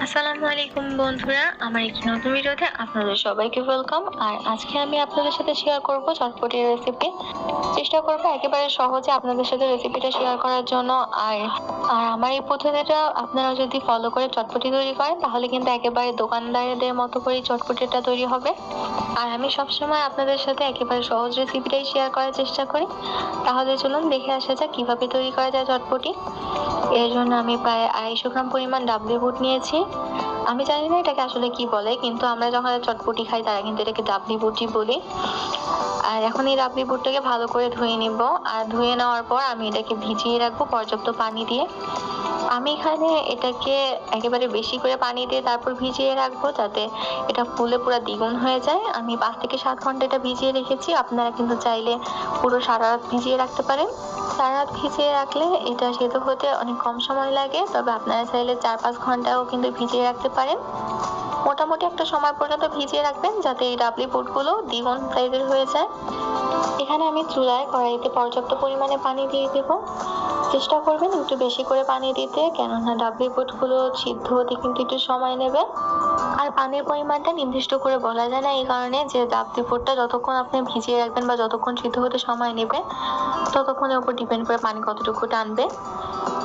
আসসালামু আলাইকুম বন্ধুরা, আমার একটি নতুন ভিডিওতে আপনাদের সবাইকে ওয়েলকাম। আর আজকে আমি আপনাদের সাথে শেয়ার করব চটপটি রেসিপি। চেষ্টা করব একেবারে সহজে আপনাদের সাথে রেসিপিটা শেয়ার করার জন্য। আর আর আমার এই পদ্ধতিটা আপনারা যদি ফলো করে চটপটি তৈরি করেন তাহলে কিন্তু একেবারে দোকানদারদের মতো করে চটপটিটা তৈরি হবে। আর আমি সবসময় আপনাদের সাথে একেবারে সহজ রেসিপিটাই শেয়ার করার চেষ্টা করি। তাহলে চলুন দেখে আসা যাক কিভাবে তৈরি করা যায় চটপটি। এর জন্য আমি প্রায় 250 গ্রাম পরিমাণ ডাবলি বুট নিয়েছি। আমি জানি না এটাকে আসলে কি বলে, কিন্তু আমরা যখন চটপটি খাই তারা কিন্তু এটাকে ডাবলি বুটই বলি। আর এখন এই ডাবলি বুটটাকে ভালো করে ধুয়ে নিব। আর ধুয়ে নেওয়ার পর আমি এটাকে ভিজিয়ে রাখবো পর্যাপ্ত পানি দিয়ে। আমি এখানে এটাকে একেবারে বেশি করে পানি দিয়ে তারপর ভিজিয়ে রাখবো, যাতে এটা ফুলে পুরো দ্বিগুণ হয়ে যায়। আমি 5 থেকে 7 ঘন্টা এটা ভিজিয়ে রেখেছি। আপনারা কিন্তু চাইলে পুরো সারা রাত ভিজিয়ে রাখতে পারেন। সারা রাত ভিজিয়ে রাখলে এটা সেদ্ধ হতে অনেক কম সময় লাগে, তবে আপনারা চাইলে 4-5 ঘন্টাও কিন্তু ভিজিয়ে রাখতে পারেন। মোটামুটি একটা সময় পর্যন্ত ভিজিয়ে রাখবেন, যাতে এই ডাবলি বুটগুলো দ্বিগুণ সাইজের হয়ে যায়। এখানে আমি চুলায় কড়াইতে পর্যাপ্ত পরিমাণে পানি দিয়ে দেব। চেষ্টা করবেন একটু বেশি করে পানি দিতে, কেননা ডাবলি বুটগুলো সিদ্ধ হতে কিন্তু একটু সময় নেবে। আর পানির পরিমাণটা নির্দিষ্ট করে বলা যায় না, এই কারণে যে ডাবলি বুটটা যতক্ষণ আপনি ভিজিয়ে রাখবেন বা যতক্ষণ সিদ্ধ হতে সময় নেবে ততক্ষণের উপর ডিপেন্ড করে পানি কতটুকু টানবে।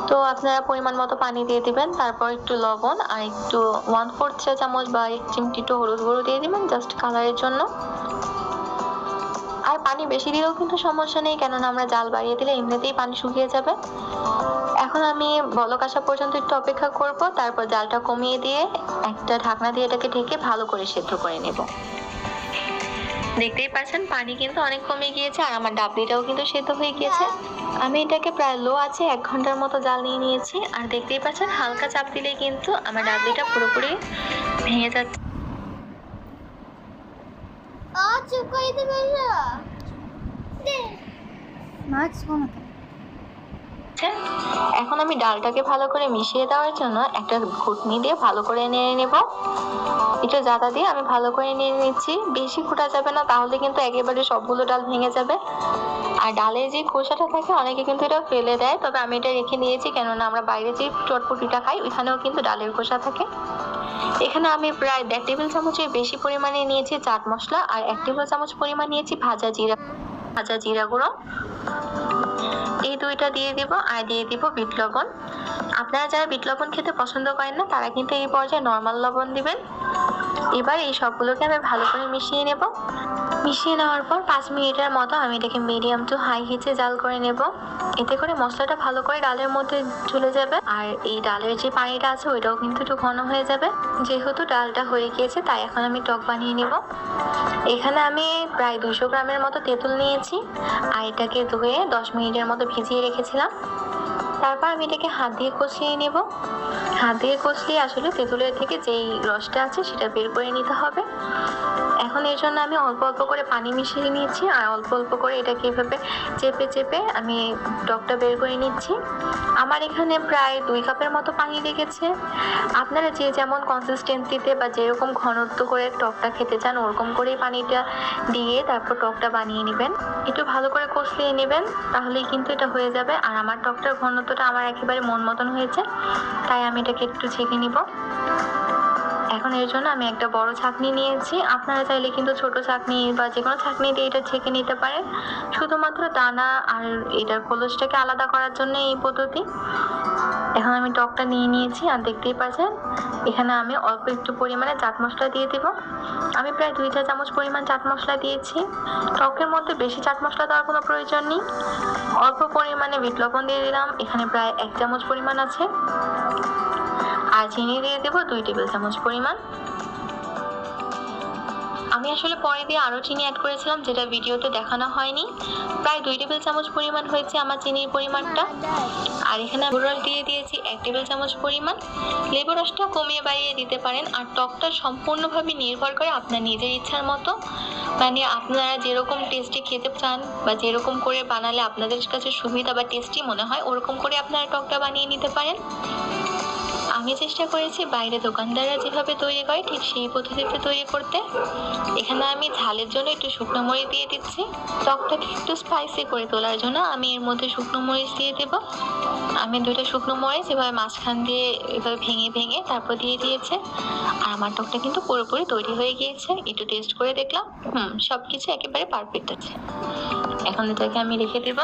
তো আপনারা পরিমাণ মতো পানি দিয়ে দিবেন, তারপর একটু লবণ আর একটু 1/4 চা চামচ বা 1 চিমটি একটু হলুদ গুঁড়ো দিয়ে দিবেন, জাস্ট কালারের জন্য। আর পানি বেশি দিলেও কিন্তু সমস্যা নেই, কেননা আমরা জাল বাড়িয়ে দিলে এমনিতেই পানি শুকিয়ে যাবে। এখন আমি বলক আসা পর্যন্ত একটু অপেক্ষা করব, তারপর জালটা কমিয়ে দিয়ে একটা ঢাকনা দিয়ে এটাকে ঢেকে ভালো করে সেদ্ধ করে নেব। দেখতেই পাচ্ছেন পানি কিন্তু অনেক কমে গিয়েছে আর আমার ডাবলিটাও কিন্তু সেদ্ধ হয়ে গিয়েছে। আমি এটাকে প্রায় লো আছে 1 ঘন্টার মতো জাল নিয়ে নিয়েছি। আর দেখতেই পাচ্ছেন হালকা চাপ দিলেই কিন্তু আমার ডাবলিটা পুরোপুরি ভেঙে যাচ্ছে। এখন আমি ডালটাকে ভালো করে মিশিয়ে দেওয়ার জন্য একটা ঘুটনি দিয়ে ভালো করে নেড়ে নেব। একটু জাতা দিয়ে আমি ভালো করে নেড়ে নিচ্ছি। বেশি ঘুটা যাবে না, তাহলে কিন্তু একেবারে সবগুলো ডাল ভেঙে যাবে। আর ডালের যে খোসাটা থাকে অনেকে কিন্তু এটা ফেলে দেয়, তবে আমি এটা রেখে নিয়েছি, কেননা আমরা বাইরে যে চটপটিটা খাই ওইখানেও কিন্তু ডালের খোসা থাকে। এখানে আমি প্রায় 1.5 টেবিল চামচের বেশি পরিমাণে নিয়েছি চাট মশলা আর 1 টেবিল চামচ পরিমাণ নিয়েছি ভাজা জিরা গুঁড়ো। এই দুইটা দিয়ে দিব আর দিয়ে দিব বিট লবণ। আপনারা যারা বিট লবণ খেতে পছন্দ করেন না তারা কিন্তু এই পর্যায়ে নরমাল লবণ দিবেন। এবার এই সবগুলোকে আমি ভালো করে মিশিয়ে নেব। মিশিয়ে নেওয়ার পর 5 মিনিটের মতো আমি এটাকে মিডিয়াম টু হাই হিটে জাল করে নেব। এতে করে মশলাটা ভালো করে ডালের মধ্যে চলে যাবে, আর এই ডালের যে পানিটা আছে ওইটাও কিন্তু একটু ঘন হয়ে যাবে। যেহেতু ডালটা হয়ে গিয়েছে তাই এখন আমি টক বানিয়ে নেব। এখানে আমি প্রায় 200 গ্রামের মতো তেঁতুল নিয়েছি আর এটাকে ধুয়ে 10 মিনিটের মতো ভিজিয়ে রেখেছিলাম। তারপর আমি এটাকে হাত দিয়ে কষিয়ে নেব। হাত দিয়ে কষিয়ে আসলে তেঁতুলের থেকে যেই রসটা আছে সেটা বের করে নিতে হবে। এখন এর জন্য আমি অল্প অল্প করে পানি মিশিয়ে নিয়েছি আর অল্প অল্প করে এটাকে এভাবে চেপে চেপে আমি টকটা বের করে নিচ্ছি। আমার এখানে প্রায় 2 কাপের মতো পানি লেগেছে। আপনারা যে যেমন কনসিস্টেন্সিতে বা যেরকম ঘনত্ব করে টকটা খেতে চান ওরকম করেই পানিটা দিয়ে তারপর টকটা বানিয়ে নেবেন। একটু ভালো করে কষিয়ে নেবেন, তাহলেই কিন্তু এটা হয়ে যাবে। আর আমার টকটার ঘনত্বটা আমার একেবারে মন মতন হয়েছে, তাই আমি এটাকে একটু ছেঁকে নিব। এখন এর জন্য আমি একটা বড় ছাঁকনি নিয়েছি। আপনারা চাইলে কিন্তু ছোট ছাঁকনি বা যে কোনো ছাঁকনি দিয়ে এটা ছেঁকে নিতে পারেন। শুধুমাত্র দানা আর এটার খোলসটাকে আলাদা করার জন্য এই পদ্ধতি। এখন আমি টকটা নিয়ে নিয়েছি আর দেখতেই পাচ্ছেন এখানে আমি অল্প একটু পরিমাণে চাট মশলা দিয়ে দেব। আমি প্রায় 2 চা চামচ পরিমাণ চাট মশলা দিয়েছি। টকের মধ্যে বেশি চাট মশলা দেওয়ার কোনো প্রয়োজন নেই। অল্প পরিমাণে বিট লবণ দিয়ে দিলাম, এখানে প্রায় 1 চামচ পরিমাণ আছে। আর চিনি দিয়ে দেবো 2 টেবিল চামচ পরিমাণ। আমি আসলে পরে দিয়ে আরো চিনি অ্যাড করেছিলাম, যেটা ভিডিওতে দেখানো হয়নি। প্রায় 2 টেবিল চামচ পরিমাণ হয়েছে আমার চিনির পরিমাণটা। আর এখানে লেবু রস দিয়ে দিয়েছি 1 টেবিল চামচ পরিমাণ। লেবু রসটা কমিয়ে বাড়িয়ে দিতে পারেন। আর টকটা সম্পূর্ণভাবে নির্ভর করে আপনার নিজের ইচ্ছার মতো, মানে আপনারা যেরকম টেস্টি খেতে চান বা যেরকম করে বানালে আপনাদের কাছে সুবিধা বা টেস্টি মনে হয় ওরকম করে আপনারা টকটা বানিয়ে নিতে পারেন। আমি আমি চেষ্টা করেছি বাইরে দোকানদাররা যেভাবে তৈরি করে ঠিক সেই পদ্ধতিতে তৈরি করতে। এখানে আমি ঝালের জন্য একটু শুকনো মরিচ দিয়ে দিচ্ছি। টকটাকে একটু স্পাইসি করে তোলার জন্য আমি এর মধ্যে শুকনো মরিচ দিয়ে দেব। আমি 2টা শুকনো মরিচ এভাবে মাঝখান দিয়ে এভাবে ভেঙে ভেঙে তারপর দিয়ে দিয়েছে। আর আমার টকটা কিন্তু পুরোপুরি তৈরি হয়ে গিয়েছে। একটু টেস্ট করে দেখলাম, সবকিছু একেবারে পারফেক্ট আছে। এখন এটাকে আমি রেখে দেব।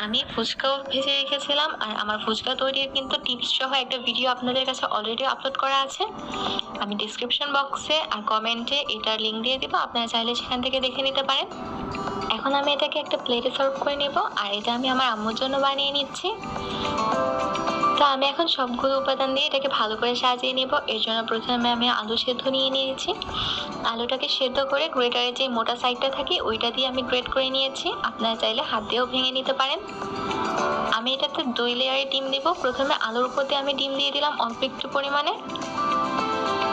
আমি ফুচকাও ভেজে রেখেছিলাম, আর আমার ফুচকা তৈরির কিন্তু টিপস সহ একটা ভিডিও আপনাদের কাছে অলরেডি আপলোড করা আছে। আমি ডিসক্রিপশন বক্সে আর কমেন্টে এটার লিঙ্ক দিয়ে দিব, আপনারা চাইলে সেখান থেকে দেখে নিতে পারেন। এখন আমি এটাকে একটা প্লেটে সার্ভ করে নেব, আর এটা আমি আমার আম্মুর জন্য বানিয়ে নিচ্ছি। তো আমি এখন সবগুলো উপাদান দিয়ে এটাকে ভালো করে সাজিয়ে নেব। এর জন্য প্রথমে আমি আলু সেদ্ধ নিয়ে নিয়েছি। আলুটাকে সেদ্ধ করে গ্রেটারের যে মোটা সাইডটা থাকে ওইটা দিয়ে আমি গ্রেট করে নিয়েছি। আপনারা চাইলে হাত দিয়েও ভেঙে নিতে পারেন। আমি এটাতে 2 লেয়ারে ডিম দেব। প্রথমে আলুর উপর দিয়ে আমি ডিম দিয়ে দিলাম অল্প একটু পরিমাণে।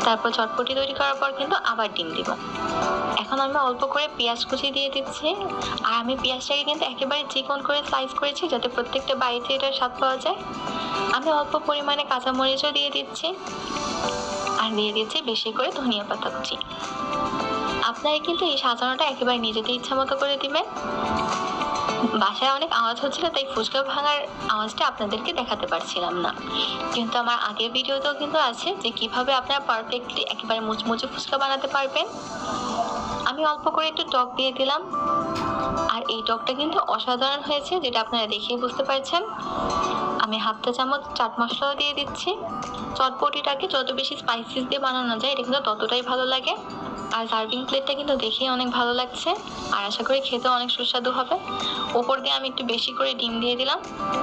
তারপর চটপটি তৈরি করার পর কিন্তু আবার ডিম দিব। এখন আমি অল্প করে পেঁয়াজ কুচি দিয়ে দিচ্ছি। আর আমি পেঁয়াজটাকে কিন্তু একেবারে চিকন করে স্লাইস করেছি যাতে প্রত্যেকটা বাইতে এটার স্বাদ পাওয়া যায়। আমি অল্প পরিমাণে কাঁচামরিচও দিয়ে দিচ্ছি, আর দিয়ে দিচ্ছি বেশি করে ধনিয়া পাতা কুচি। আপনারা কিন্তু এই সাজানোটা একেবারে নিজেদের ইচ্ছা মতো করে দিবেন। বাসায় অনেক আওয়াজ হচ্ছিল, তাই ফুচকা ভাঙার আওয়াজটা আপনাদেরকে দেখাতে পারছিলাম না। কিন্তু আমার আগের ভিডিওতেও কিন্তু আছে যে কিভাবে আপনারা পারফেক্টলি একেবারে মুচমুচে ফুচকা বানাতে পারবেন। আমি অল্প করে একটু টক দিয়ে দিলাম, আর এই টকটা কিন্তু অসাধারণ হয়েছে, যেটা আপনারা দেখেই বুঝতে পারছেন। আমি 1/2 চামচ চাট মশলাও দিয়ে দিচ্ছি। চটপটিটাকে যত বেশি স্পাইসিস দিয়ে বানানো যায় এটা কিন্তু ততটাই ভালো লাগে। আর সার্ভিং প্লেটটা কিন্তু দেখেই অনেক ভালো লাগছে, আর আশা করি খেতে অনেক সুস্বাদু হবে। ওপর দিয়ে আমি একটু বেশি করে ডিম দিয়ে দিলাম।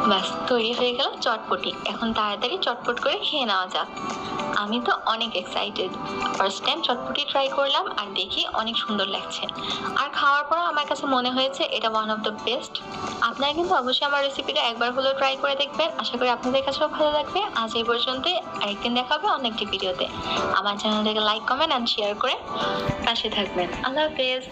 ব্যাস, তৈরি হয়ে গেল চটপটি। এখন তাড়াতাড়ি চটপট করে খেয়ে নেওয়া যাক। আমি তো অনেক এক্সাইটেড। ফার্স্ট টাইম চটপটি ট্রাই করলাম, আর দেখি অনেক সুন্দর লাগছে। আর খাওয়ার পর আমার কাছে মনে হয়েছে এটা ওয়ান অফ দ্য বেস্ট। আপনারা কিন্তু অবশ্যই আমার রেসিপিটা একবার হলেও ট্রাই করে দেখবেন। আশা করি আপনাদের কাছেও ভালো লাগবে। আজ এই পর্যন্তই, আরেকদিন দেখা হবে অন্য একটি ভিডিওতে। আমার চ্যানেলটাকে লাইক, কমেন্ট অ্যান্ড শেয়ার করে পাশে থাকবেন। আল্লাহ হাফেজ।